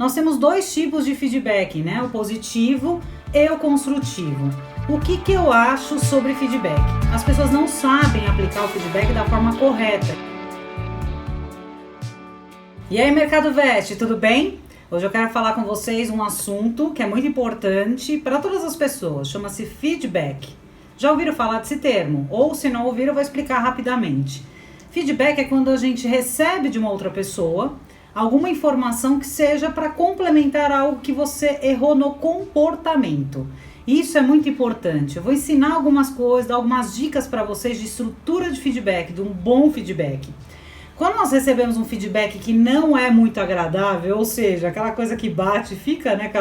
Nós temos dois tipos de feedback, né? O positivo e o construtivo. O que eu acho sobre feedback? As pessoas não sabem aplicar o feedback da forma correta. E aí, Mercado Veste, tudo bem? Hoje eu quero falar com vocês um assunto que é muito importante para todas as pessoas. Chama-se feedback. Já ouviram falar desse termo? Ou se não ouviram, eu vou explicar rapidamente. Feedback é quando a gente recebe de uma outra pessoa alguma informação que seja para complementar algo que você errou no comportamento. Isso é muito importante. Eu vou ensinar algumas coisas, dar algumas dicas para vocês de estrutura de feedback, de um bom feedback. Quando nós recebemos um feedback que não é muito agradável, ou seja, aquela coisa que bate, fica, né,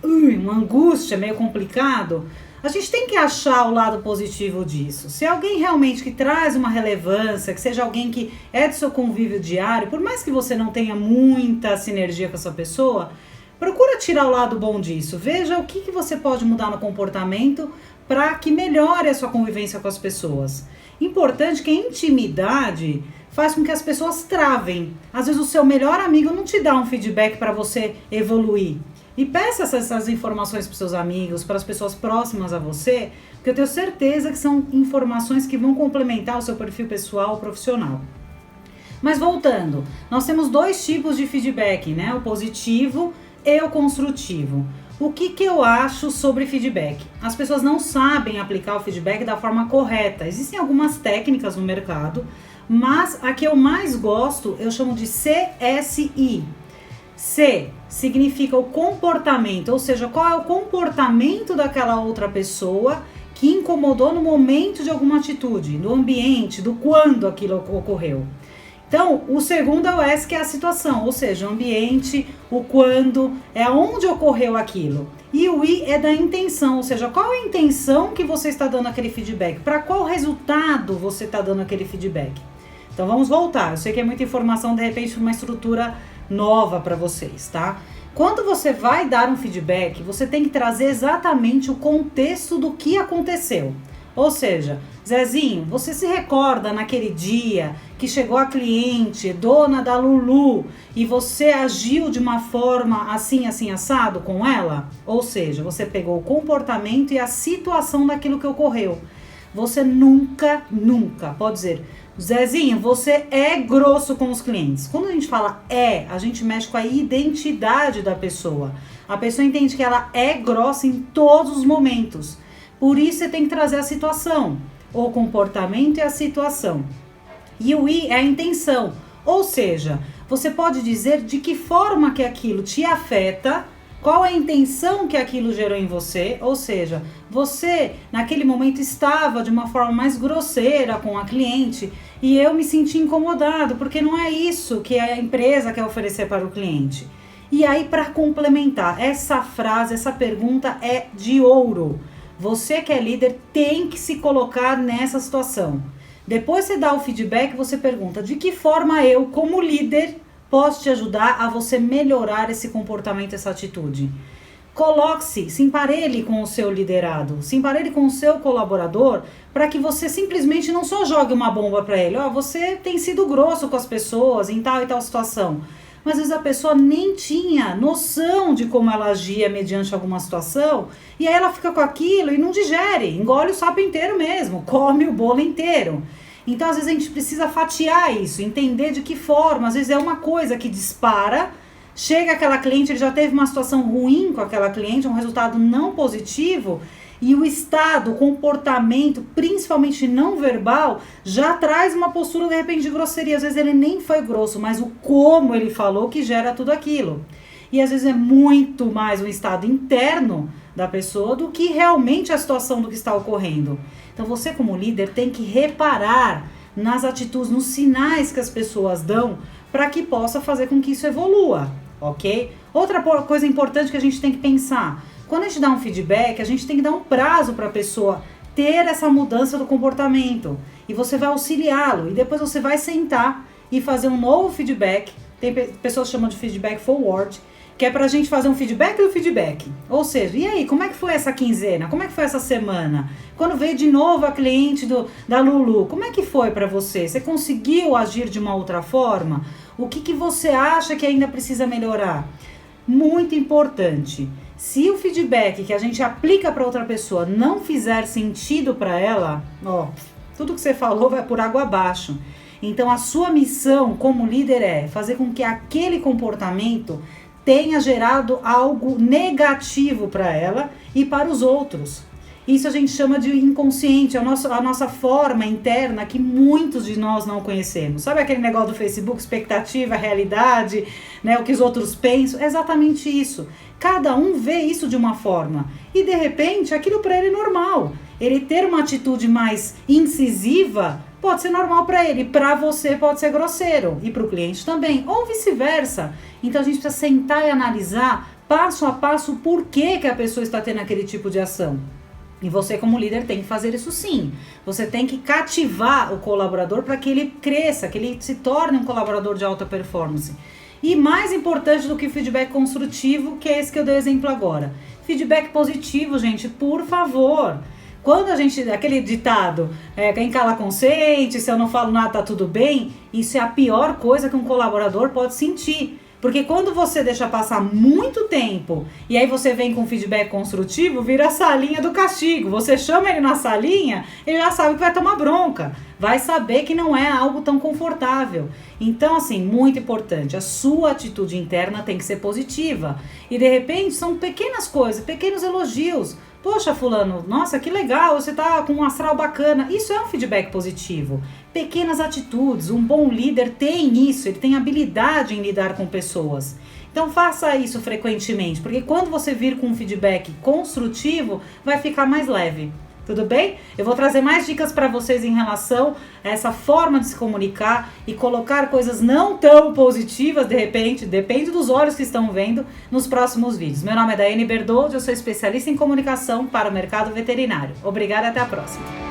uma angústia, meio complicado, a gente tem que achar o lado positivo disso. Se alguém realmente que traz uma relevância, que seja alguém que é do seu convívio diário, por mais que você não tenha muita sinergia com essa pessoa, procura tirar o lado bom disso. Veja o que você pode mudar no comportamento para que melhore a sua convivência com as pessoas. Importante que a intimidade faz com que as pessoas travem. Às vezes o seu melhor amigo não te dá um feedback para você evoluir. E peça essas informações para os seus amigos, para as pessoas próximas a você, porque eu tenho certeza que são informações que vão complementar o seu perfil pessoal ou profissional. Mas voltando, nós temos dois tipos de feedback, né? O positivo e o construtivo. O que eu acho sobre feedback? As pessoas não sabem aplicar o feedback da forma correta. Existem algumas técnicas no mercado, mas a que eu mais gosto eu chamo de CSI. C significa o comportamento, ou seja, qual é o comportamento daquela outra pessoa que incomodou no momento de alguma atitude, no ambiente, do quando aquilo ocorreu. Então, o segundo é o S, que é a situação, ou seja, o ambiente, o quando, é onde ocorreu aquilo. E o I é da intenção, ou seja, qual é a intenção que você está dando aquele feedback? Para qual resultado você está dando aquele feedback? Então, vamos voltar. Eu sei que é muita informação, de repente, uma estrutura nova para vocês, tá? Quando você vai dar um feedback, você tem que trazer exatamente o contexto do que aconteceu. Ou seja, Zezinho, você se recorda naquele dia que chegou a cliente, dona da Lulu, e você agiu de uma forma assim, assim, assado com ela? Ou seja, você pegou o comportamento e a situação daquilo que ocorreu. Você nunca pode dizer, Zezinho, você é grosso com os clientes. Quando a gente fala a gente mexe com a identidade da pessoa. A pessoa entende que ela é grossa em todos os momentos. Por isso você tem que trazer a situação, o comportamento e a situação. E o I é a intenção, ou seja, você pode dizer de que forma que aquilo te afeta, qual é a intenção que aquilo gerou em você, ou seja, você naquele momento estava de uma forma mais grosseira com a cliente e eu me senti incomodado, porque não é isso que a empresa quer oferecer para o cliente. E aí, para complementar, essa frase, essa pergunta é de ouro. Você que é líder tem que se colocar nessa situação. Depois você dá o feedback, você pergunta de que forma eu, como líder, posso te ajudar a você melhorar esse comportamento, essa atitude. Coloque-se, se emparelhe com o seu liderado, se emparelhe com o seu colaborador, para que você simplesmente não só jogue uma bomba para ele. Você tem sido grosso com as pessoas em tal e tal situação. Mas às vezes a pessoa nem tinha noção de como ela agia mediante alguma situação, e aí ela fica com aquilo e não digere, engole o sapo inteiro mesmo, come o bolo inteiro. Então às vezes a gente precisa fatiar isso, entender de que forma, às vezes é uma coisa que dispara, chega aquela cliente, ele já teve uma situação ruim com aquela cliente, um resultado não positivo, e o estado, o comportamento, principalmente não verbal, já traz uma postura de repente de grosseria. Às vezes ele nem foi grosso, mas o como ele falou que gera tudo aquilo. E às vezes é muito mais um estado interno da pessoa do que realmente a situação do que está ocorrendo. Então você como líder tem que reparar nas atitudes, nos sinais que as pessoas dão para que possa fazer com que isso evolua, ok? Outra coisa importante que a gente tem que pensar, quando a gente dá um feedback, a gente tem que dar um prazo para a pessoa ter essa mudança do comportamento. E você vai auxiliá-lo. E depois você vai sentar e fazer um novo feedback. Tem pessoas que chamam de feedback forward, que é pra gente fazer um feedback do feedback. Ou seja, e aí, como é que foi essa quinzena? Como é que foi essa semana? Quando veio de novo a cliente da Lulu, como é que foi pra você? Você conseguiu agir de uma outra forma? O que você acha que ainda precisa melhorar? Muito importante. Se o feedback que a gente aplica para outra pessoa não fizer sentido para ela, ó, tudo que você falou vai por água abaixo. Então a sua missão como líder é fazer com que aquele comportamento tenha gerado algo negativo para ela e para os outros. Isso a gente chama de inconsciente, a nossa forma interna que muitos de nós não conhecemos. Sabe aquele negócio do Facebook, expectativa, realidade, né, o que os outros pensam? É exatamente isso. Cada um vê isso de uma forma e de repente aquilo para ele é normal. Ele ter uma atitude mais incisiva pode ser normal para ele, para você pode ser grosseiro e para o cliente também, ou vice-versa. Então a gente precisa sentar e analisar passo a passo o porquê que a pessoa está tendo aquele tipo de ação. E você como líder tem que fazer isso sim. Você tem que cativar o colaborador para que ele cresça, que ele se torne um colaborador de alta performance. E mais importante do que feedback construtivo, que é esse que eu dei exemplo agora. Feedback positivo, gente, por favor. Quando a gente, aquele ditado, quem cala consente, se eu não falo nada tá tudo bem, isso é a pior coisa que um colaborador pode sentir. Porque quando você deixa passar muito tempo e aí você vem com feedback construtivo, vira a salinha do castigo. Você chama ele na salinha, ele já sabe que vai tomar bronca. Vai saber que não é algo tão confortável. Então, assim, muito importante, a sua atitude interna tem que ser positiva. E de repente são pequenas coisas, pequenos elogios. Poxa, fulano, nossa, que legal, você tá com um astral bacana. Isso é um feedback positivo. Pequenas atitudes, um bom líder tem isso, ele tem habilidade em lidar com pessoas. Então faça isso frequentemente, porque quando você vir com um feedback construtivo, vai ficar mais leve. Tudo bem? Eu vou trazer mais dicas para vocês em relação a essa forma de se comunicar e colocar coisas não tão positivas, de repente, depende dos olhos que estão vendo, nos próximos vídeos. Meu nome é Daiane Berdoldi, eu sou especialista em comunicação para o mercado veterinário. Obrigada e até a próxima.